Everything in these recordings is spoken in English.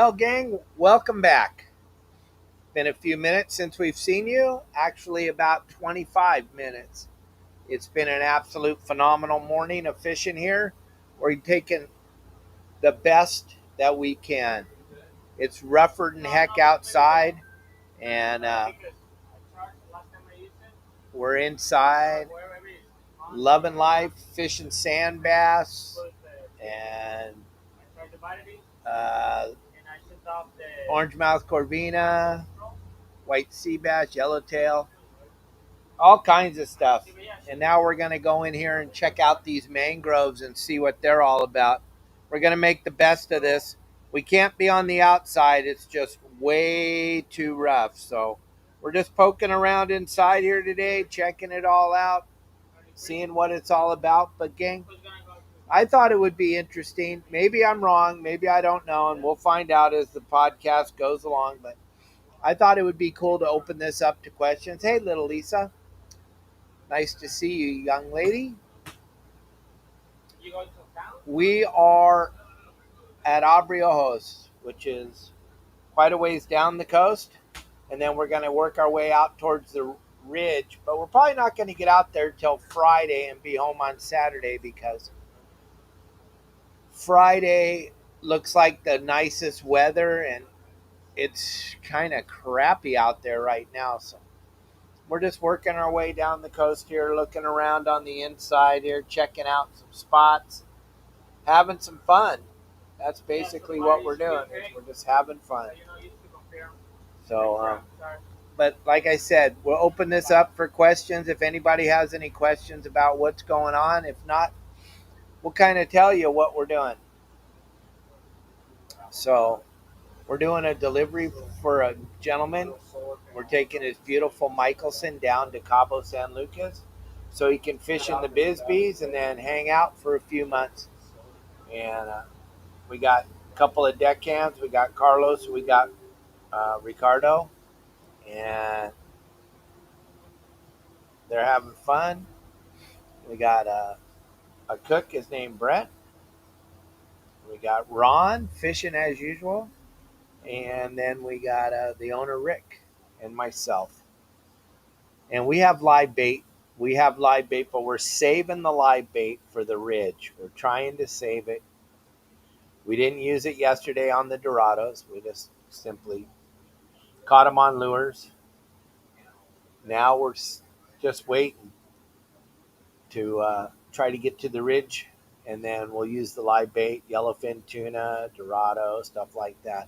Well, gang, welcome back. Been a few minutes since we've seen you. Actually, about 25 minutes. It's been an absolute phenomenal morning of fishing here. We're taking the best that we can. It's rougher than heck outside, and we're inside, loving life, fishing sand bass, and uh, orange mouth corvina, white sea bass, yellowtail, all kinds of stuff. And now we're going to go in here and check out these mangroves and see what they're all about. We're going to make the best of this. We can't be on the outside. It's just way too rough. So we're just poking around inside here today, checking it all out, seeing what it's all about. But gang, I thought it would be interesting. Maybe I'm wrong. Maybe I don't know. And we'll find out as the podcast goes along. But I thought it would be cool to open this up to questions. Hey, little Lisa. Nice to see you, young lady. We are at Abre Ojos, which is quite a ways down the coast. And then we're going to work our way out towards the ridge. But we're probably not going to get out there till Friday and be home on Saturday because Friday looks like the nicest weather and it's kind of crappy out there right now. So we're just working our way down the coast here, looking around on the inside here, checking out some spots, having some fun. That's basically what we're doing. We're just having fun. So, but like I said, we'll open this up for questions. If anybody has any questions about what's going on, if not, we'll kind of tell you what we're doing. So we're doing a delivery for a gentleman. We're taking his beautiful Michelson down to Cabo San Lucas so he can fish in the Bisbees and then hang out for a few months. And we got a couple of deckhands. We got Carlos. We got Ricardo. And they're having fun. We got a cook. His name Brett. We got Ron fishing as usual. And then we got the owner, Rick, and myself. And we have live bait. We have live bait, but we're saving the live bait for the ridge. We're trying to save it. We didn't use it yesterday on the Dorados. We just simply caught them on lures. Now we're just waiting to try to get to the ridge, and then we'll use the live bait, yellowfin tuna, Dorado, stuff like that.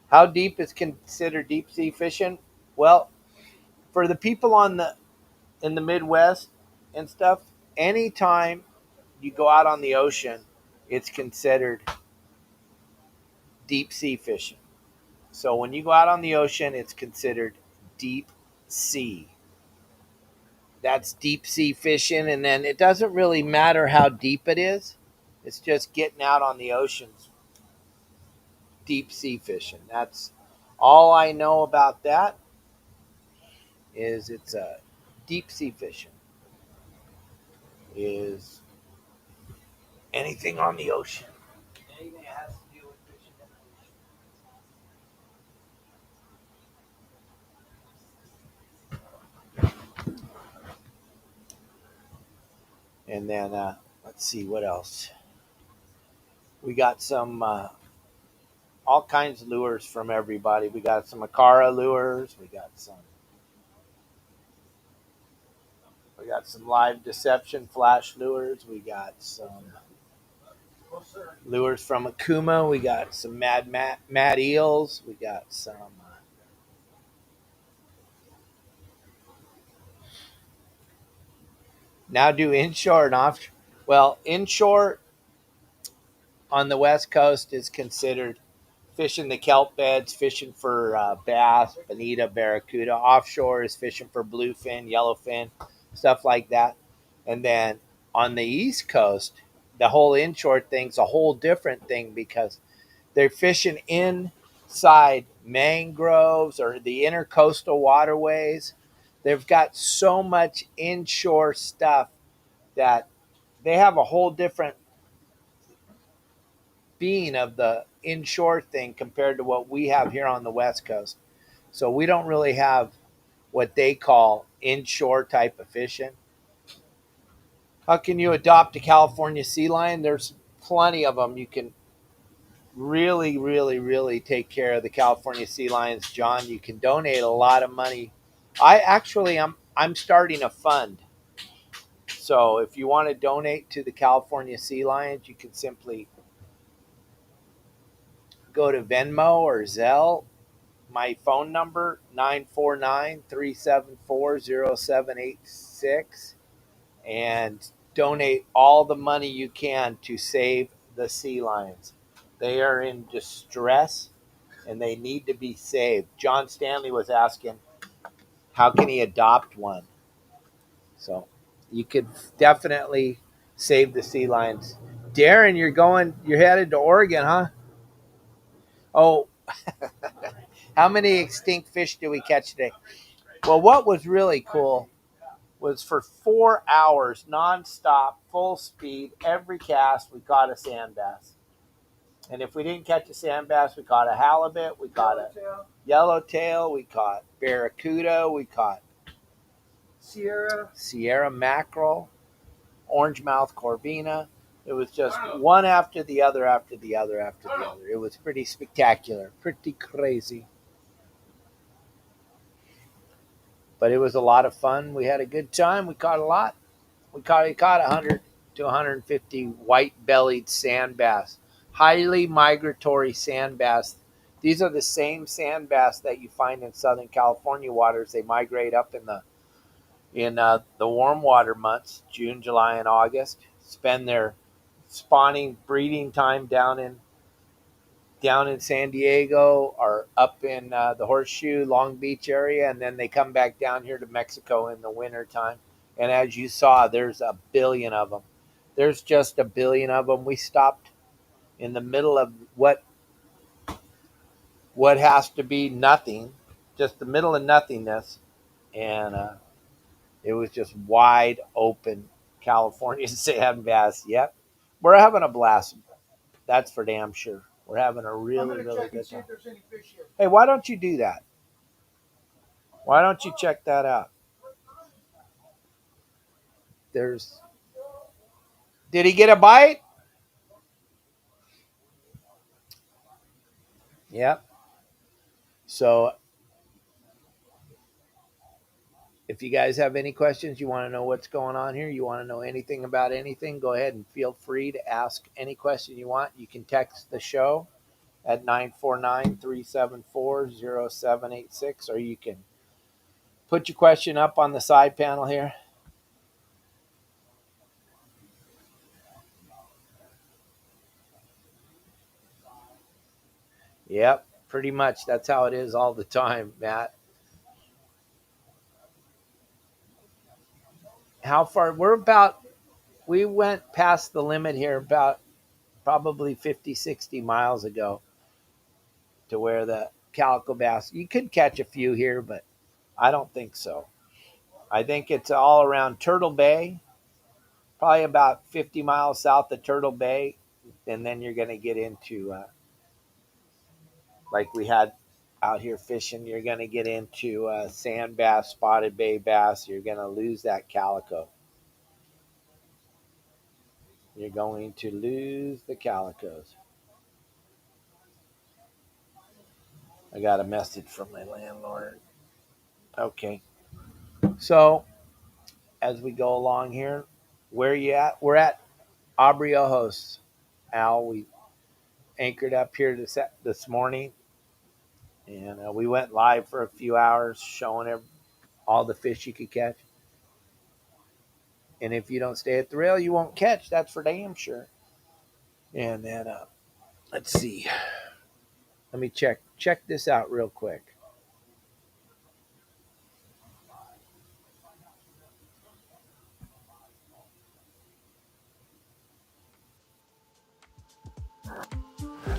How deep is considered deep sea fishing? Well, for the people in the Midwest and stuff, anytime you go out on the ocean, it's considered deep sea fishing. So when you go out on the ocean, it's considered deep sea. That's deep sea fishing, and then it doesn't really matter how deep it is. It's just getting out on the oceans. Deep sea fishing. That's all I know about that. Is it's a deep sea fishing. Is anything on the ocean. Anything that has to do with fishing in the ocean. And then let's see what else. We got some all kinds of lures from everybody. We got some Akara lures. We got some live deception flash lures. We got some lures from Okuma. We got some mad eels. We got some now do inshore and offshore. Well, inshore on the West Coast is considered fishing the kelp beds, fishing for bass, bonita, barracuda. Offshore is fishing for bluefin, yellowfin, stuff like that. And then on the East Coast, the whole inshore thing's a whole different thing because they're fishing inside mangroves or the intercoastal waterways. They've got so much inshore stuff that they have a whole different being of the inshore thing compared to what we have here on the West Coast. So we don't really have what they call inshore type of fishing. How can you adopt a California sea lion? There's plenty of them. You can really, really, really take care of the California sea lions, John. You can donate a lot of money. I'm starting a fund. So if you want to donate to the California sea lions, you can simply go to Venmo or Zelle. My phone number 949-374-0786, and donate all the money you can to save the sea lions. They are in distress and they need to be saved. John Stanley was asking, how can he adopt one? So you could definitely save the sea lions. Darren, you're headed to Oregon, huh? Oh, how many extinct fish did we catch today? Well, what was really cool was for 4 hours, nonstop, full speed, every cast, we caught a sand bass. And if we didn't catch a sand bass, we caught a halibut, we caught a yellowtail, we caught barracuda, we caught Sierra mackerel, orange mouth corvina. It was just one after the other, after the other, after the other. It was pretty spectacular, pretty crazy. But it was a lot of fun. We had a good time. We caught a lot. We caught 100 to 150 white-bellied sand bass, highly migratory sand bass. These are the same sand bass that you find in Southern California waters. They migrate up in the warm water months, June, July, and August. Spend their spawning, breeding time down in San Diego or up in the Horseshoe, Long Beach area, and then they come back down here to Mexico in the winter time. And as you saw, there's a billion of them. There's just a billion of them. We stopped in the middle of what has to be nothing, just the middle of nothingness, and it was just wide open California sand bass. Yep, we're having a blast. That's for damn sure. We're having a really, really good time. Hey, why don't you do that? Why don't you check that out? Did he get a bite? Yep. So if you guys have any questions, you want to know what's going on here, you want to know anything about anything, go ahead and feel free to ask any question you want. You can text the show at 949-374-0786, or you can put your question up on the side panel here. Yep, pretty much. That's how it is all the time, Matt. How far? We went past the limit here about probably 50, 60 miles ago to where the calico bass, you could catch a few here, but I don't think so. I think it's all around Turtle Bay, probably about 50 miles south of Turtle Bay, and then you're going to get into, like we had out here fishing, you're going to get into sand bass, spotted bay bass. You're going to lose that calico. You're going to lose the calicos. I got a message from my landlord. Okay. So, as we go along here, where are you at? We're at Abriojos. Al, we anchored up here this morning, and we went live for a few hours showing all the fish you could catch. And if you don't stay at the rail, you won't catch. That's for damn sure. And then, let's see. Let me check this out real quick.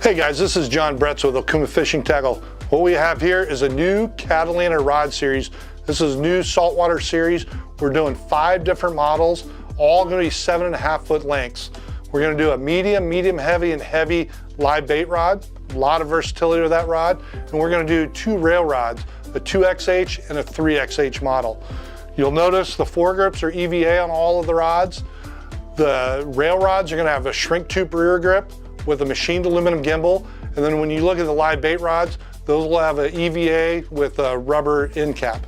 Hey guys, this is John Bretz with Okuma Fishing Tackle. What we have here is a new Catalina rod series. This is new saltwater series. We're doing 5 different models, all going to be 7.5 foot lengths. We're going to do a medium, medium heavy, and heavy live bait rod. A lot of versatility with that rod. And we're going to do 2 rail rods, a 2XH and a 3XH model. You'll notice the foregrips are EVA on all of the rods. The rail rods are going to have a shrink tube rear grip with a machined aluminum gimbal. And then when you look at the live bait rods, those will have an EVA with a rubber end cap.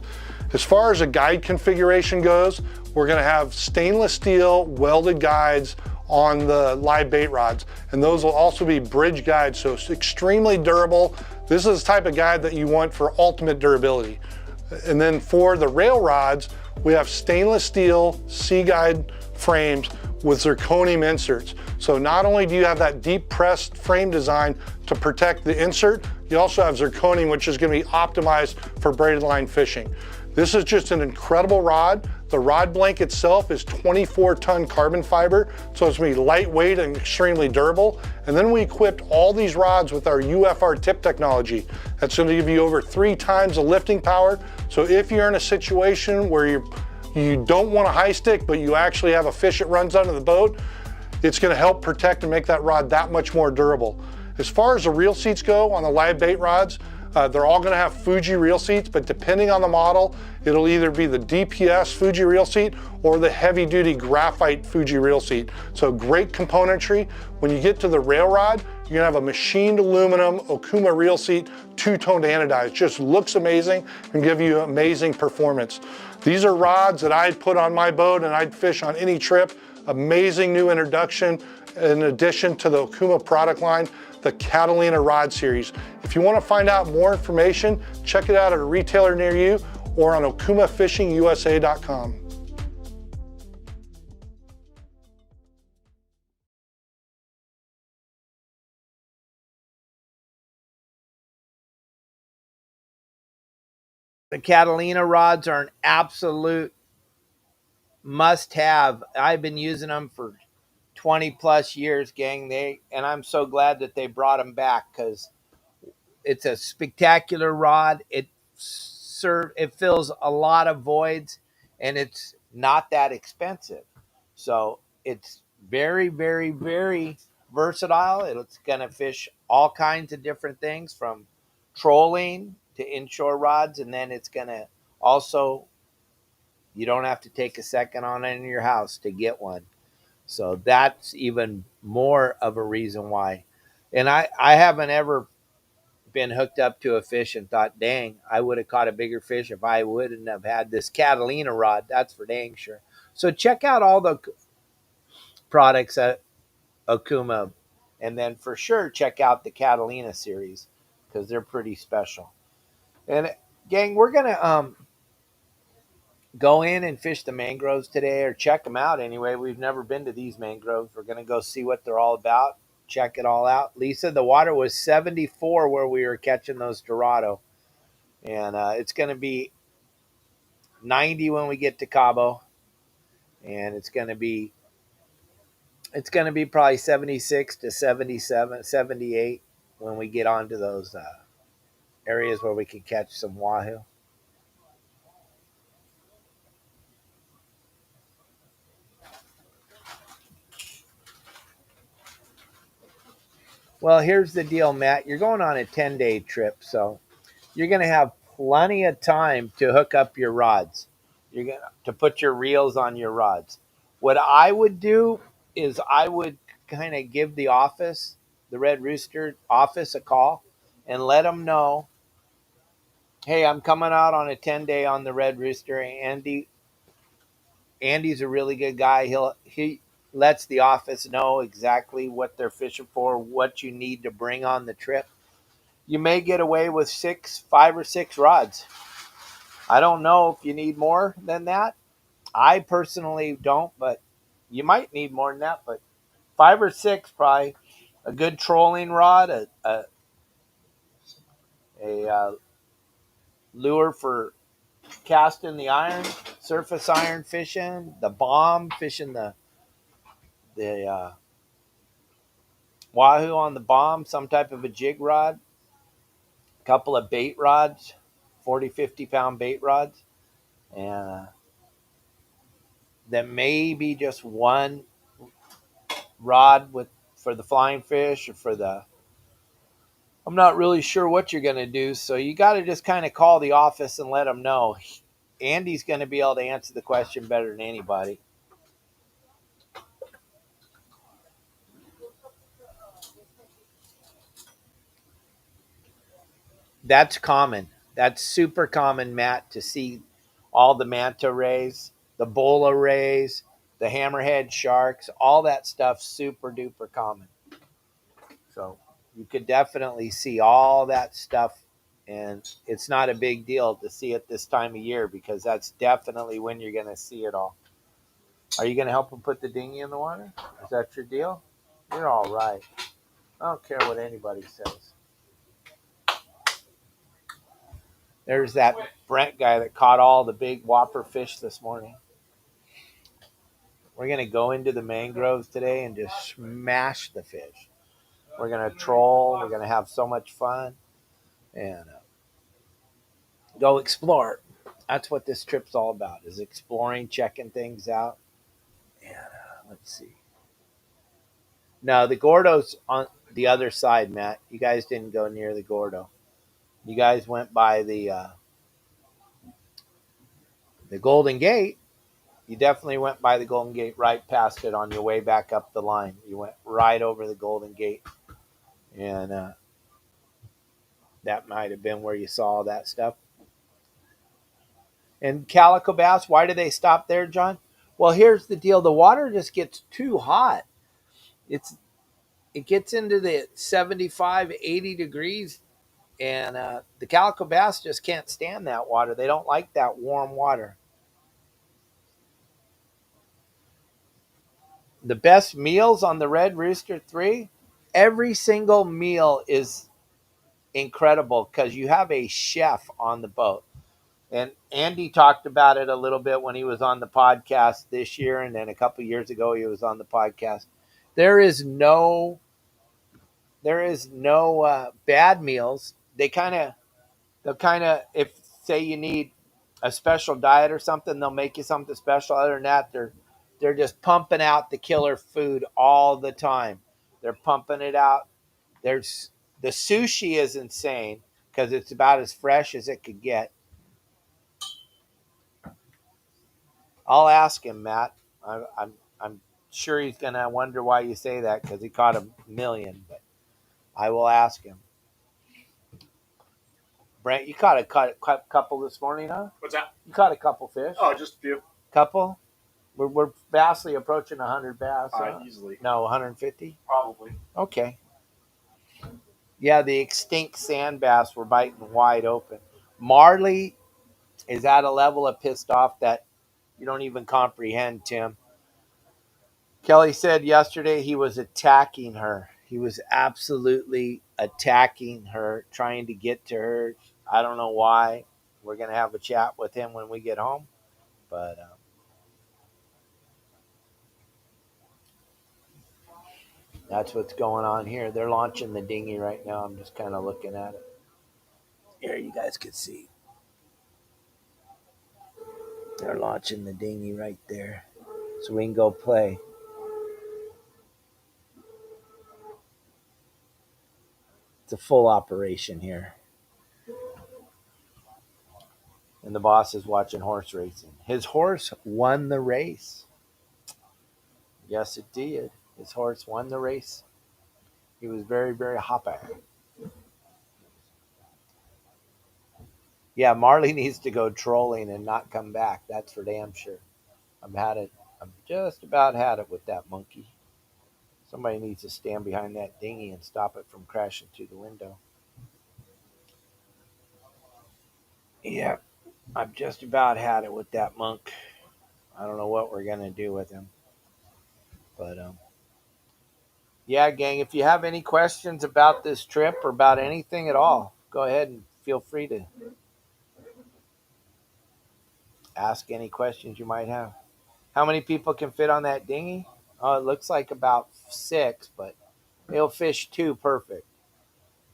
As far as a guide configuration goes, we're going to have stainless steel welded guides on the live bait rods. And those will also be bridge guides, so it's extremely durable. This is the type of guide that you want for ultimate durability. And then for the rail rods, we have stainless steel C-guide frames with zirconium inserts. So not only do you have that deep pressed frame design to protect the insert, you also have zirconium, which is going to be optimized for braided line fishing. This is just an incredible rod. The rod blank itself is 24-ton carbon fiber, so it's going to be lightweight and extremely durable. And then we equipped all these rods with our UFR tip technology. That's going to give you over 3 times the lifting power. So if you're in a situation where you don't want a high stick, but you actually have a fish that runs under the boat, it's going to help protect and make that rod that much more durable. As far as the reel seats go on the live bait rods, they're all going to have Fuji reel seats, but depending on the model, it'll either be the DPS Fuji reel seat or the heavy duty graphite Fuji reel seat. So great componentry. When you get to the rail rod, you're going to have a machined aluminum Okuma reel seat, 2-toned anodized. Just looks amazing and give you amazing performance. These are rods that I'd put on my boat and I'd fish on any trip. Amazing new introduction in addition to the Okuma product line, the Catalina Rod Series. If you want to find out more information, check it out at a retailer near you or on okumafishingusa.com. The Catalina rods are an absolute must-have. I've been using them for 20 plus years, gang. And I'm so glad that they brought them back because it's a spectacular rod. It fills a lot of voids, and it's not that expensive. So it's very, very, very versatile. It's going to fish all kinds of different things from trolling to inshore rods, and then it's going to also, you don't have to take a second on it in your house to get one. So that's even more of a reason why. And I haven't ever been hooked up to a fish and thought, dang, I would have caught a bigger fish if I wouldn't have had this Catalina rod. That's for dang sure. So check out all the products at Okuma. And then for sure, check out the Catalina series because they're pretty special. And gang, we're going to go in and fish the mangroves today, or check them out anyway. We've never been to these mangroves. We're going to go see what they're all about, check it all out. Lisa, the water was 74 where we were catching those Dorado, and it's going to be 90 when we get to Cabo, and it's going to be probably 76 to 77, 78 when we get onto those areas where we can catch some wahoo. Well, here's the deal, Matt. You're going on a 10-day trip, so you're going to have plenty of time to hook up your rods. You're going to put your reels on your rods. What I would do is I would kind of give the office, the Red Rooster office, a call and let them know, hey, I'm coming out on a 10-day on the Red Rooster. Andy's a really good guy. He lets the office know exactly what they're fishing for, what you need to bring on the trip. You may get away with 5 or 6 rods. I don't know if you need more than that. I personally don't, but you might need more than that. But 5 or 6, probably a good trolling rod, a lure for casting the iron, surface iron fishing, the bomb, fishing the wahoo on the bomb, some type of a jig rod, a couple of bait rods, 40, 50-pound bait rods, and then maybe just one rod for the flying fish or for the, I'm not really sure what you're going to do. So you got to just kind of call the office and let them know. Andy's going to be able to answer the question better than anybody. That's common. That's super common, Matt, to see all the manta rays, the bola rays, the hammerhead sharks, all that stuff super duper common. So you could definitely see all that stuff, and it's not a big deal to see it this time of year because that's definitely when you're going to see it all. Are you going to help him put the dinghy in the water? Is that your deal? You're all right. I don't care what anybody says. There's that Brent guy that caught all the big whopper fish this morning. We're going to go into the mangroves today and just smash the fish. We're going to troll. We're going to have so much fun and go explore. That's what this trip's all about, is exploring, checking things out. And let's see. No, the Gordo's on the other side, Matt. You guys didn't go near the Gordo. You guys went by the Golden Gate. You definitely went by the Golden Gate, right past it on your way back up the line. You went right over the Golden Gate, and that might have been where you saw all that stuff. And calico bass, why do they stop there, John? Well, here's the deal: the water just gets too hot. It gets into the 75, 80 degrees, and the calico bass just can't stand that water. They don't like that warm water. The best meals on the Red Rooster 3, every single meal is incredible because you have a chef on the boat. And Andy talked about it a little bit when he was on the podcast this year, and then a couple of years ago he was on the podcast. There is no bad meals. They'll kind of, if say you need a special diet or something, they'll make you something special. Other than that, they're just pumping out the killer food all the time. They're pumping it out. There's the sushi is insane because it's about as fresh as it could get. I'll ask him, Matt. I'm sure he's gonna wonder why you say that because he caught a million, but I will ask him. Brent, you caught a couple this morning, huh? What's that? You caught a couple fish. Oh, just a few. Couple. We're vastly approaching 100 bass. Easily. No, 150. Probably. Okay. Yeah, the extinct sand bass were biting wide open. Marley is at a level of pissed off that you don't even comprehend, Tim. Kelly said yesterday he was attacking her. He was absolutely attacking her, trying to get to her. I don't know why. We're going to have a chat with him when we get home. But that's what's going on here. They're launching the dinghy right now. I'm just kind of looking at it. Here, you guys can see. They're launching the dinghy right there. So we can go play. It's a full operation here. And the boss is watching horse racing. His horse won the race. Yes, it did. His horse won the race. He was very, very happy. Yeah, Marley needs to go trolling and not come back. That's for damn sure. I've just about had it with that monkey. Somebody needs to stand behind that dinghy and stop it from crashing through the window. Yeah, I've just about had it with that monk. I don't know what we're going to do with him. But, yeah, gang, if you have any questions about this trip or about anything at all, go ahead and feel free to ask any questions you might have. How many people can fit on that dinghy? Oh, it looks like about 6, but they'll fish 2 perfect.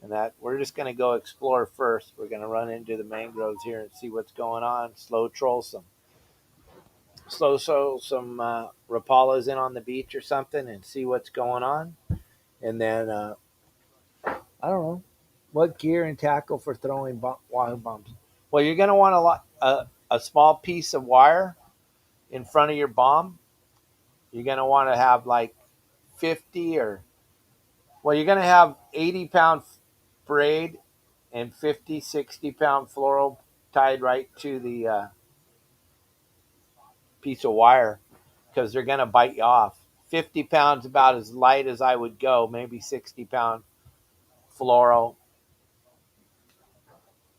And that we're just going to go explore first. We're going to run into the mangroves here and see what's going on. Slow troll some so some Rapalas in on the beach or something and see what's going on. And then I don't know what gear and tackle for throwing wahoo bombs. Well, you're going to want a small piece of wire in front of your bomb. You're going to want to have like 50 or well, you're going to have 80-pound braid and 50, 60-pound fluoro tied right to the piece of wire because they're going to bite you off. 50 pounds about as light as I would go, maybe 60-pound fluoro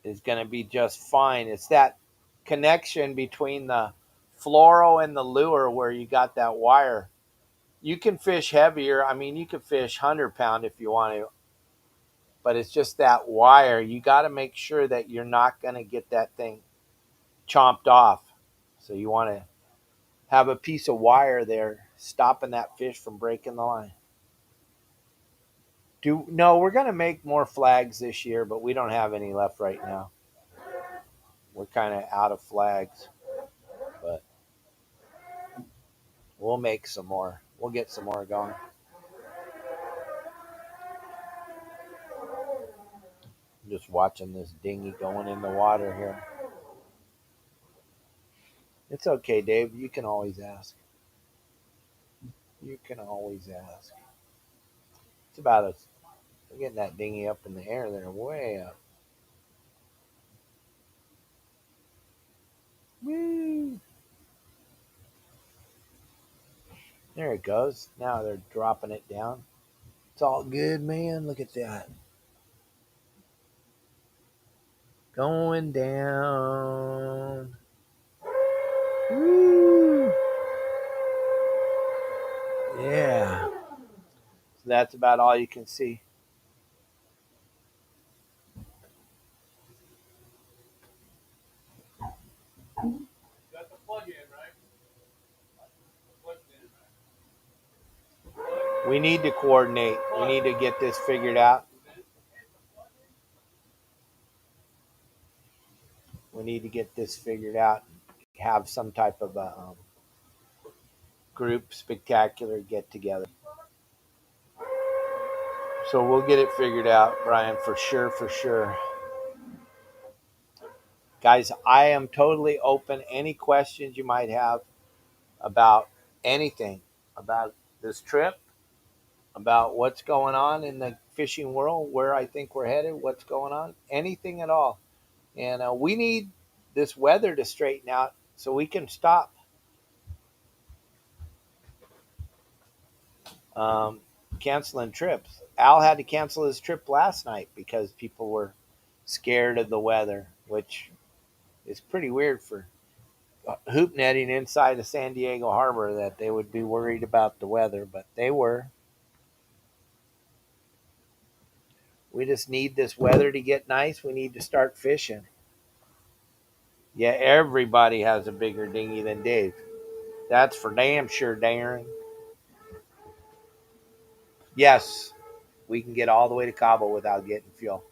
is going to be just fine. It's that connection between the fluoro and the lure where you got that wire. You can fish heavier. I mean, you can fish 100-pound if you want to, but it's just that wire. You got to make sure that you're not going to get that thing chomped off. So you want to have a piece of wire there stopping that fish from breaking the line. No, we're going to make more flags this year, but we don't have any left right now. We're kind of out of flags, but we'll make some more. We'll get some more going. I'm just watching this dinghy going in the water here. It's okay, Dave. You can always ask. You can always ask. It's about us. We're getting that dinghy up in the air there, way up. Woo! There it goes. Now they're dropping it down. It's all good, man. Look at that. Going down. Woo! Yeah. So that's about all you can see. Got the plug in, right? We need to coordinate. We need to get this figured out. We need to get this figured out. Have some type of a group spectacular get together. So we'll get it figured out, Brian, for sure, for sure. Guys, I am totally open. Any questions you might have about anything, about this trip, about what's going on in the fishing world, where I think we're headed, what's going on, anything at all. And we need this weather to straighten out so we can stop canceling trips. Al had to cancel his trip last night because people were scared of the weather, which is pretty weird for hoop netting inside of San Diego Harbor that they would be worried about the weather, but they were. We just need this weather to get nice. We need to start fishing. Yeah, everybody has a bigger dinghy than Dave. That's for damn sure, Darren. Yes, we can get all the way to Cabo without getting fuel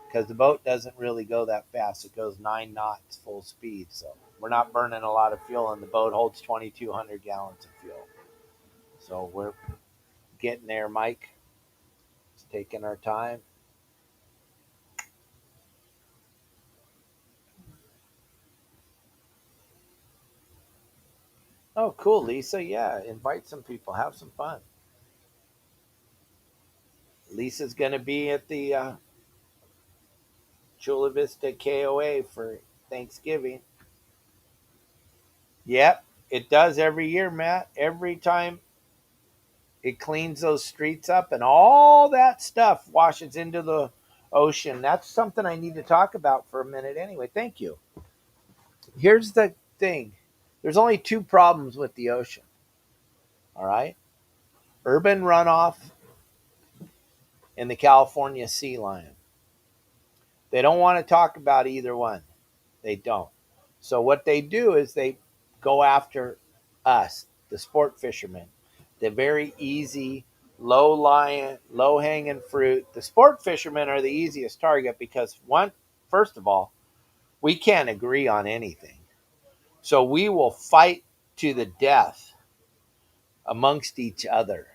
because the boat doesn't really go that fast. It goes 9 knots full speed, so we're not burning a lot of fuel, and the boat holds 2,200 gallons of fuel. So we're getting there, Mike. It's taking our time. Oh, cool, Lisa. Yeah, invite some people. Have some fun. Lisa's going to be at the Chula Vista KOA for Thanksgiving. Yep, it does every year, Matt. Every time it cleans those streets up and all that stuff washes into the ocean. That's something I need to talk about for a minute anyway. Thank you. Here's the thing. There's only 2 problems with the ocean. All right? Urban runoff and the California sea lion. They don't want to talk about either one. They don't. So what they do is they go after us, the sport fishermen, the very easy, low hanging fruit. The sport fishermen are the easiest target because first of all, we can't agree on anything. So we will fight to the death amongst each other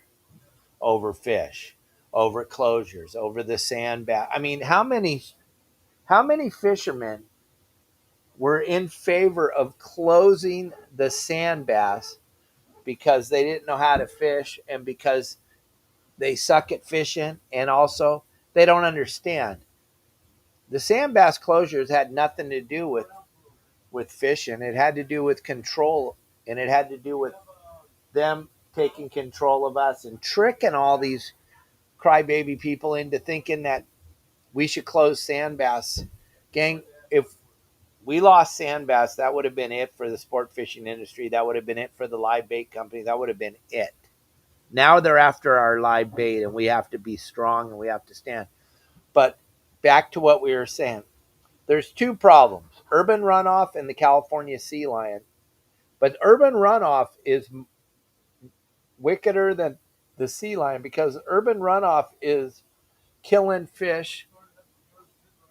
over fish, over closures, over the sand bass. I mean, how many fishermen were in favor of closing the sand bass because they didn't know how to fish and because they suck at fishing, and also they don't understand. The sand bass closures had nothing to do with fishing. It had to do with control, and it had to do with them taking control of us and tricking all these crybaby people into thinking that we should close sand bass. Gang, if we lost sand bass, that would have been it for the sport fishing industry. That would have been it for the live bait company. That would have been it. Now they're after our live bait, and we have to be strong and we have to stand. But back to what we were saying. There's two problems: urban runoff and the California sea lion. But urban runoff is wickeder than the sea lion because urban runoff is killing fish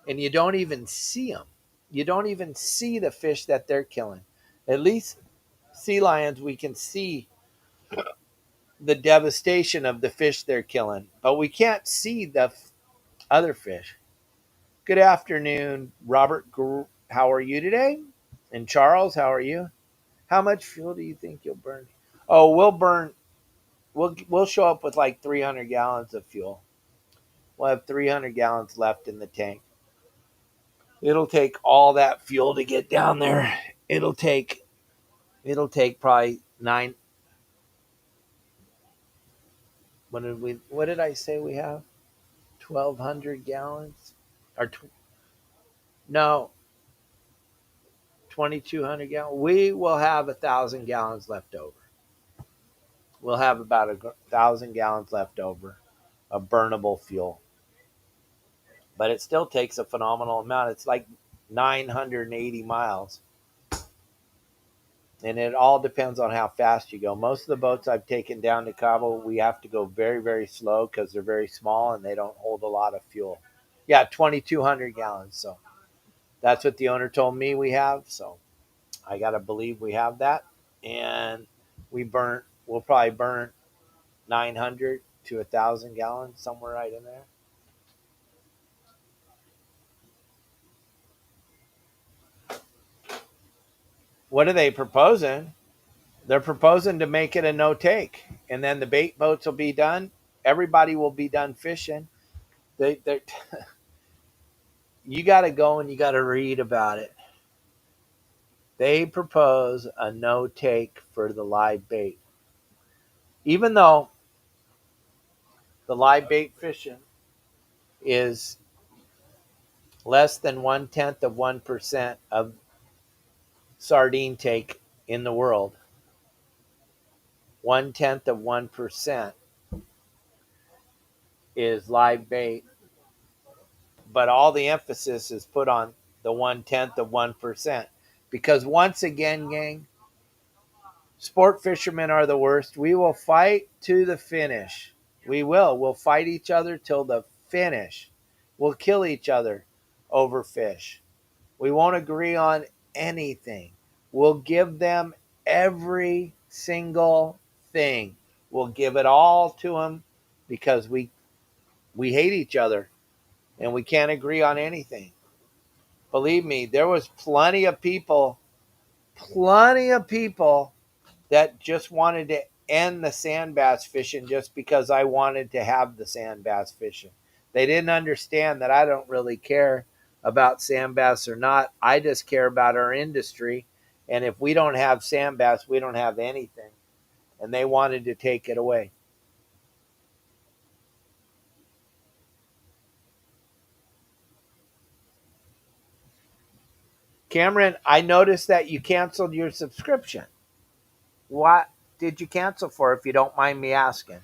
and you don't even see them. You don't even see the fish that they're killing. At least sea lions, we can see the devastation of the fish they're killing, but we can't see the other fish. Good afternoon, Robert. How are you today? And Charles, how are you? How much fuel do you think you'll burn? Oh, we'll burn. We'll show up with like 300 gallons of fuel. We'll have 300 gallons left in the tank. It'll take all that fuel to get down there. It'll take probably nine. What did I say we have? 1,200 gallons, or no, 2,200 gallons. We will have 1,000 gallons left over. We'll have about 1,000 gallons left over of burnable fuel. But it still takes a phenomenal amount. It's like 980 miles. And it all depends on how fast you go. Most of the boats I've taken down to Cabo, we have to go very, very slow because they're very small and they don't hold a lot of fuel. Yeah, 2,200 gallons. So that's what the owner told me we have. So I got to believe we have that. And we'll probably burn 900 to 1,000 gallons, somewhere right in there. What are they proposing? They're proposing to make it a no take, and then the bait boats will be done. Everybody will be done fishing. They you got to go and you got to read about it. They propose a no take for the live bait, even though the live bait fishing is less than 1/10 of 1% of sardine take in the world. 1/10 of 1% is live bait, but all the emphasis is put on the 1/10 of 1%. Because once again, gang, sport fishermen are the worst. We will fight to the finish. We will. We'll fight each other till the finish. We'll kill each other over fish. We won't agree on anything. We'll give them every single thing. We'll give it all to them because we hate each other and we can't agree on anything. Believe me, there was plenty of people that just wanted to end the sand bass fishing just because I wanted to have the sand bass fishing. They didn't understand that I don't really care about sand bass or not. I just care about our industry. And if we don't have sand bass, we don't have anything. And they wanted to take it away. Cameron, I noticed that you canceled your subscription. What did you cancel for, if you don't mind me asking?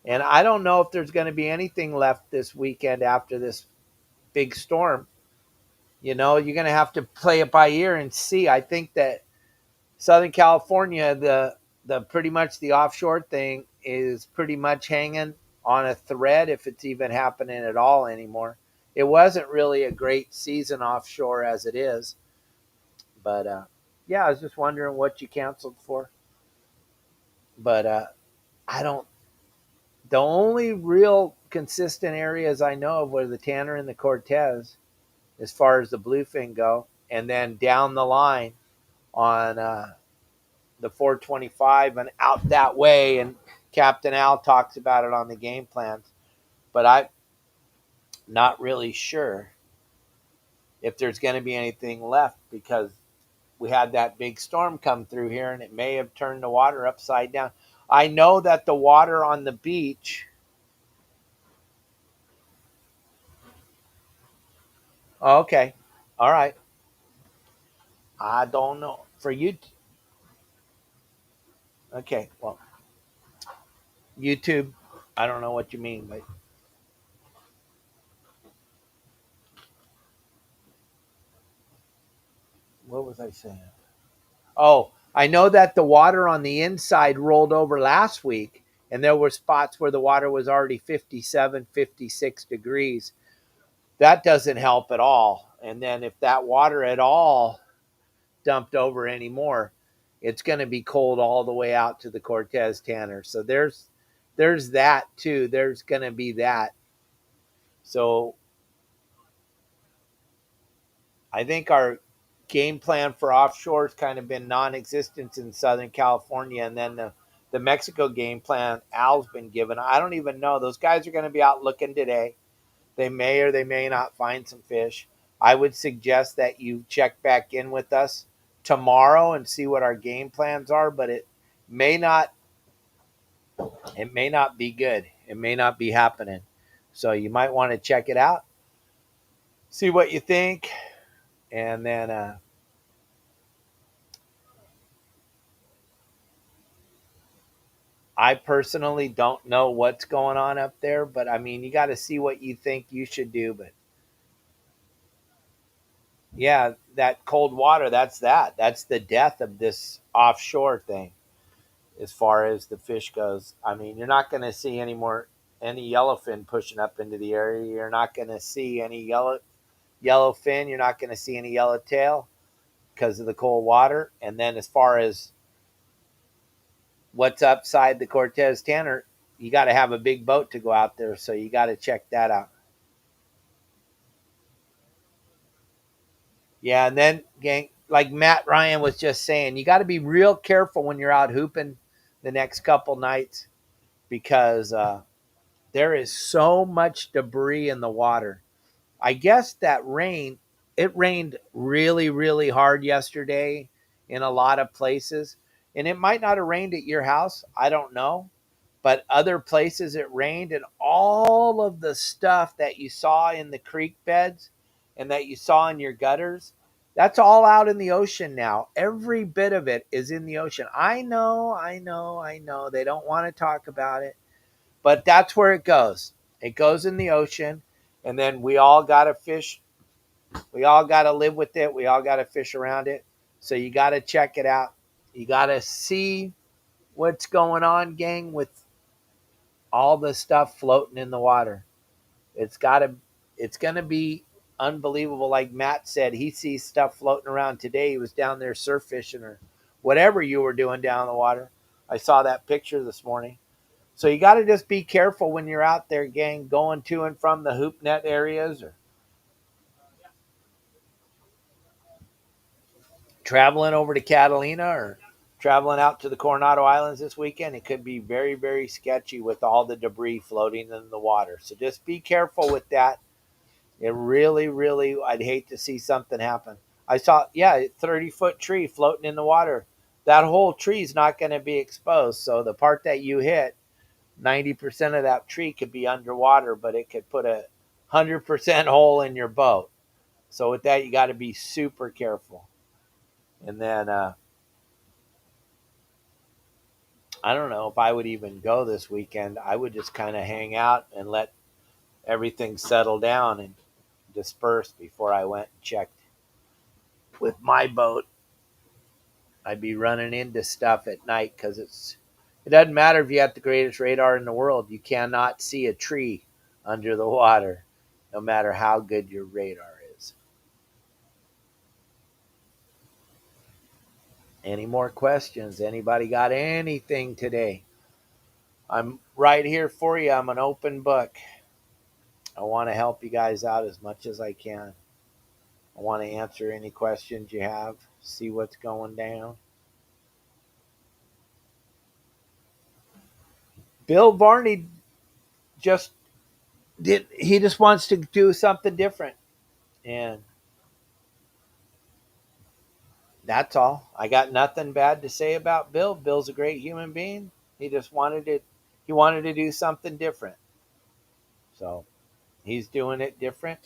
And I don't know if there's going to be anything left this weekend after this big storm. You're going to have to play it by ear and see. I think that Southern California, the pretty much the offshore thing is pretty much hanging on a thread, if it's even happening at all anymore. It wasn't really a great season offshore as it is, but Yeah, I was just wondering what you canceled for. But I don't. The only real consistent areas I know of were the Tanner and the Cortez, as far as the bluefin go, and then down the line on the 425 and out that way. And Captain Al talks about it on the game plans, but I'm not really sure if there's going to be anything left because we had that big storm come through here and it may have turned the water upside down. I know that the water on the beach. Oh, okay. All right. I don't know. For you. Okay. Well, YouTube, I don't know what you mean, but what was I saying? Oh, I know that the water on the inside rolled over last week, and there were spots where the water was already 57, 56 degrees. That doesn't help at all. And then if that water at all dumped over anymore, it's going to be cold all the way out to the Cortez Tanner. So there's that too. There's going to be that. So I think our game plan for offshore has kind of been non-existent in Southern California, and then the Mexico game plan Al's been given. I don't even know. Those guys are going to be out looking today. They may or they may not find some fish. I would suggest that you check back in with us tomorrow and see what our game plans are, but may not it may not be good. It may not be happening. So you might want to check it out, see what you think, and then I personally don't know what's going on up there, but I mean, you got to see what you think you should do. But yeah, that cold water, that's that. That's the death of this offshore thing as far as the fish goes. I mean, you're not going to see any yellowfin pushing up into the area. You're not going to see any yellowfin. You're not going to see any yellowtail because of the cold water. And then as far as what's upside the Cortez Tanner, you got to have a big boat to go out there. So you got to check that out. Yeah, and then gang, like Matt Ryan was just saying, you got to be real careful when you're out hooping the next couple nights because there is so much debris in the water. I guess that it rained really, really hard yesterday in a lot of places, and it might not have rained at your house. I don't know, but other places it rained, and all of the stuff that you saw in the creek beds and that you saw in your gutters, that's all out in the ocean now. Every bit of it is in the ocean. I know, I know, I know. They don't want to talk about it, but that's where it goes. It goes in the ocean, and then we all got to fish. We all got to live with it. We all got to fish around it. So you got to check it out. You got to see what's going on, gang, with all the stuff floating in the water. It's got to, it's going to be unbelievable. Like Matt said, he sees stuff floating around today. He was down there surf fishing or whatever you were doing down in the water. I saw that picture this morning. So you got to just be careful when you're out there, gang, going to and from the hoop net areas or traveling over to Catalina or traveling out to the Coronado Islands this weekend. It could be very, very sketchy with all the debris floating in the water. So just be careful with that. It really, really, I'd hate to see something happen. I saw, yeah, a 30-foot tree floating in the water. That whole tree is not going to be exposed. So the part that you hit, 90% of that tree could be underwater, but it could put 100% hole in your boat. So with that, you got to be super careful. And then I don't know if I would even go this weekend. I would just kind of hang out and let everything settle down and disperse before I went and checked. With my boat, I'd be running into stuff at night because it doesn't matter if you have the greatest radar in the world. You cannot see a tree under the water, no matter how good your radar is. Any more questions? Anybody got anything today? I'm right here for you. I'm an open book. I want to help you guys out as much as I can. I want to answer any questions you have, see what's going down. Bill Varney just he just wants to do something different. And that's all. I got nothing bad to say about Bill. Bill's a great human being. He wanted to do something different. So he's doing it different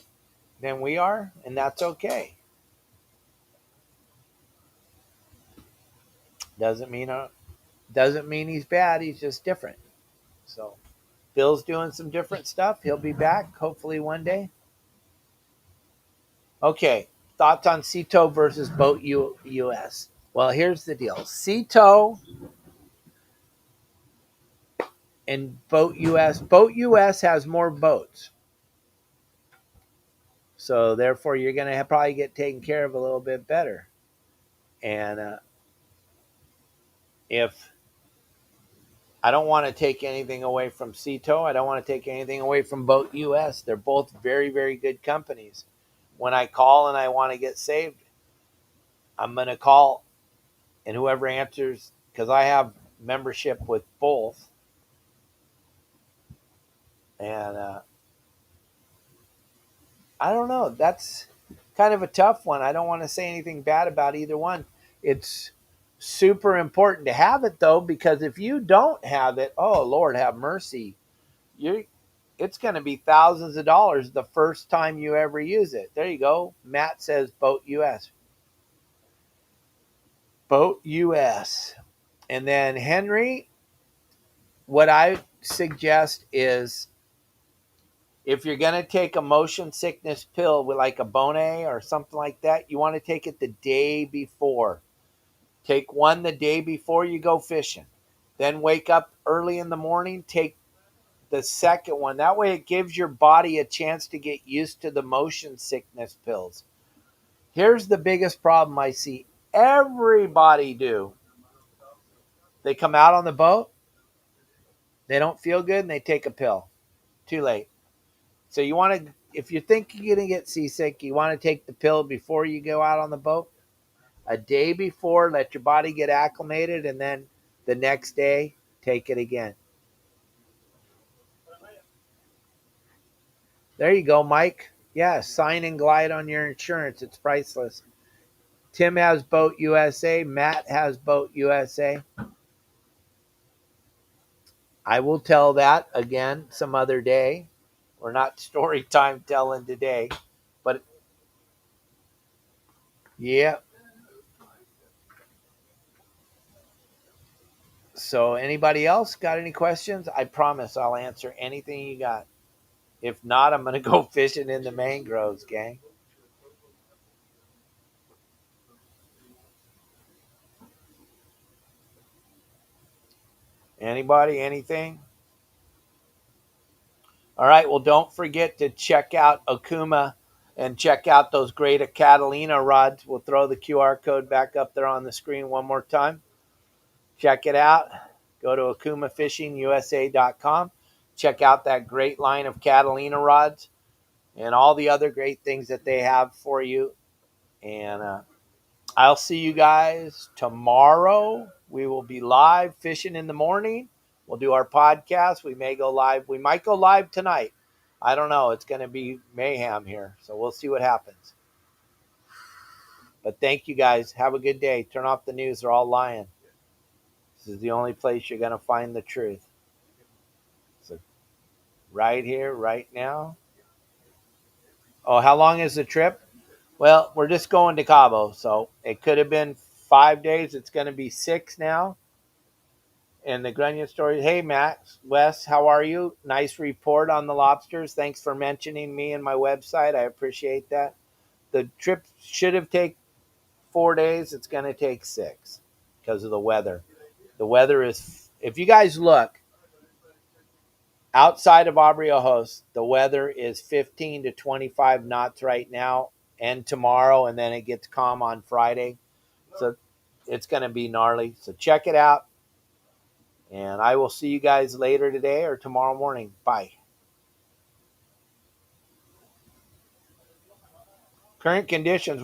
than we are, and that's okay. Doesn't mean doesn't mean he's bad. He's just different. So Bill's doing some different stuff. He'll be back hopefully one day. Okay, thoughts on CETO versus Boat US. Well, here's the deal. CETO and Boat US. Boat US has more boats. So therefore, you're going to probably get taken care of a little bit better. And if I don't want to take anything away from CETO, I don't want to take anything away from Boat US. They're both very, very good companies. When I call and I want to get saved, I'm going to call, and whoever answers, because I have membership with both, and I don't know. That's kind of a tough one. I don't want to say anything bad about either one. It's super important to have it though, because if you don't have it, oh Lord have mercy, you it's going to be thousands of dollars the first time you ever use it. There you go. Matt says Boat US. Boat US. And then Henry, what I suggest is if you're going to take a motion sickness pill with like a Bone or something like that, you want to take it the day before. Take one the day before you go fishing. Then wake up early in the morning, take the second one. That way it gives your body a chance to get used to the motion sickness pills. Here's the biggest problem I see everybody do. They come out on the boat, they don't feel good, and they take a pill. Too late. So you want to, if you think you're going to get seasick, you want to take the pill before you go out on the boat. A day before, let your body get acclimated, and then the next day, take it again. There you go, Mike. Yeah, sign and glide on your insurance. It's priceless. Tim has Boat USA. Matt has Boat USA. I will tell that again some other day. We're not story time telling today, but yeah. So anybody else got any questions? I promise I'll answer anything you got. If not, I'm going to go fishing in the mangroves, gang. Anybody, anything? All right, well, don't forget to check out Okuma and check out those great Catalina rods. We'll throw the QR code back up there on the screen one more time. Check it out. Go to okumafishingusa.com. Check out that great line of Catalina rods and all the other great things that they have for you. And I'll see you guys tomorrow. We will be live fishing in the morning. We'll do our podcast. We may go live. We might go live tonight. I don't know. It's going to be mayhem here. So we'll see what happens. But thank you guys. Have a good day. Turn off the news. They're all lying. This is the only place you're going to find the truth. So right here, right now. Oh, how long is the trip? Well, we're just going to Cabo. So it could have been 5 days. It's going to be 6 now. And the Grunion story. Hey, Max, Wes, how are you? Nice report on the lobsters. Thanks for mentioning me and my website. I appreciate that. The trip should have taken 4 days. It's going to take 6 because of the weather. The weather is, if you guys look, outside of Aubrey Ojos, the weather is 15 to 25 knots right now and tomorrow, and then it gets calm on Friday. So It's going to be gnarly. So check it out. And I will see you guys later today or tomorrow morning. Bye. Current conditions.